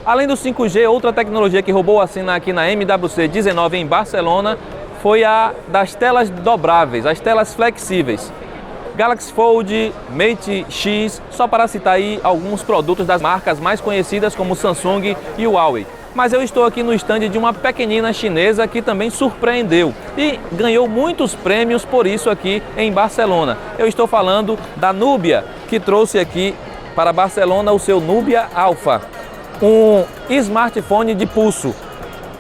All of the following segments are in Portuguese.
Além do 5G, outra tecnologia que roubou a cena aqui na MWC 19 em Barcelona foi a das telas dobráveis, as telas flexíveis. Galaxy Fold, Mate X, só para citar aí alguns produtos das marcas mais conhecidas como Samsung e Huawei. Mas eu estou aqui no stand de uma pequenina chinesa que também surpreendeu e ganhou muitos prêmios por isso aqui em Barcelona. Eu estou falando da Nubia, que trouxe aqui para Barcelona o seu Nubia Alpha, um smartphone de pulso,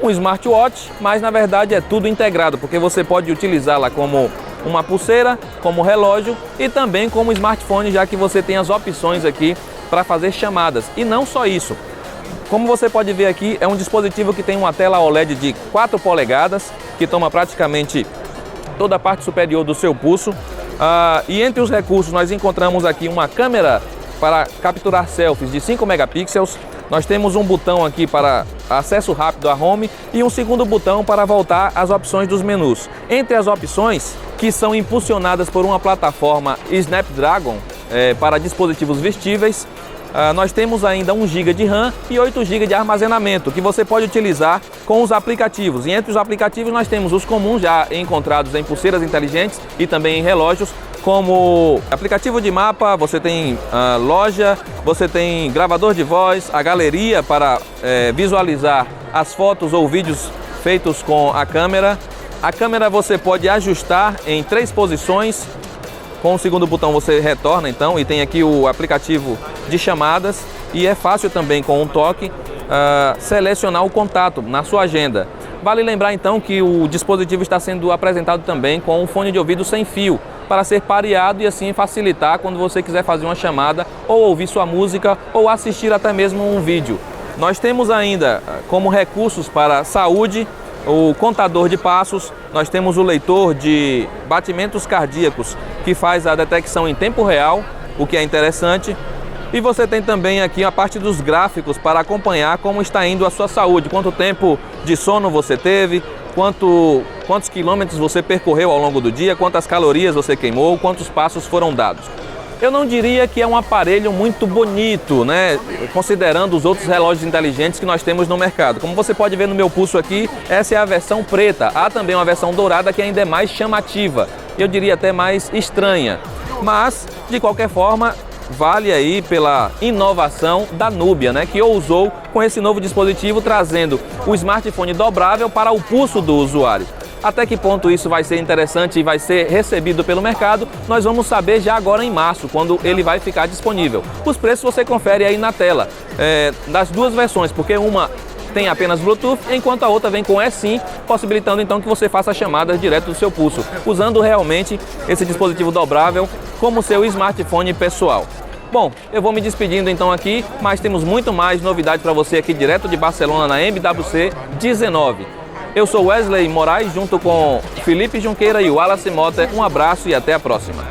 um smartwatch, mas na verdade é tudo integrado, porque você pode utilizá-la como uma pulseira, como relógio e também como smartphone, já que você tem as opções aqui para fazer chamadas. E não só isso, como você pode ver aqui, é um dispositivo que tem uma tela OLED de 4 polegadas, que toma praticamente toda a parte superior do seu pulso. E entre os recursos nós encontramos aqui uma câmera para capturar selfies de 5 megapixels. Nós temos um botão aqui para acesso rápido à home e um segundo botão para voltar às opções dos menus. Entre as opções, que são impulsionadas por uma plataforma Snapdragon para dispositivos vestíveis, nós temos ainda 1 GB de RAM e 8 GB de armazenamento, que você pode utilizar com os aplicativos. E entre os aplicativos nós temos os comuns já encontrados em pulseiras inteligentes e também em relógios, como aplicativo de mapa, você tem loja, você tem gravador de voz, a galeria para visualizar as fotos ou vídeos feitos com a câmera. A câmera você pode ajustar em 3 posições. Com o segundo botão você retorna então, e tem aqui o aplicativo de chamadas, e é fácil também com um toque selecionar o contato na sua agenda. Vale lembrar então que o dispositivo está sendo apresentado também com um fone de ouvido sem fio, para ser pareado e assim facilitar quando você quiser fazer uma chamada ou ouvir sua música ou assistir até mesmo um vídeo. Nós temos ainda como recursos para saúde o contador de passos, nós temos o leitor de batimentos cardíacos que faz a detecção em tempo real, o que é interessante. E você tem também aqui a parte dos gráficos para acompanhar como está indo a sua saúde, quanto tempo de sono você teve, quantos quilômetros você percorreu ao longo do dia, quantas calorias você queimou, quantos passos foram dados. Eu não diria que é um aparelho muito bonito, né? Considerando os outros relógios inteligentes que nós temos no mercado. Como você pode ver no meu pulso aqui, essa é a versão preta. Há também uma versão dourada que ainda é mais chamativa, eu diria até mais estranha. Mas, de qualquer forma, vale aí pela inovação da Nubia, né? Que ousou com esse novo dispositivo, trazendo o smartphone dobrável para o pulso do usuário. Até que ponto isso vai ser interessante e vai ser recebido pelo mercado, nós vamos saber já agora em março, quando ele vai ficar disponível. Os preços você confere aí na tela, das duas versões, porque uma tem apenas Bluetooth, enquanto a outra vem com eSIM, possibilitando então que você faça chamadas direto do seu pulso, usando realmente esse dispositivo dobrável como seu smartphone pessoal. Bom, eu vou me despedindo então aqui, mas temos muito mais novidade para você aqui direto de Barcelona na MWC 19. Eu sou Wesley Moraes, junto com Felipe Junqueira e Wallace Mota. Um abraço e até a próxima.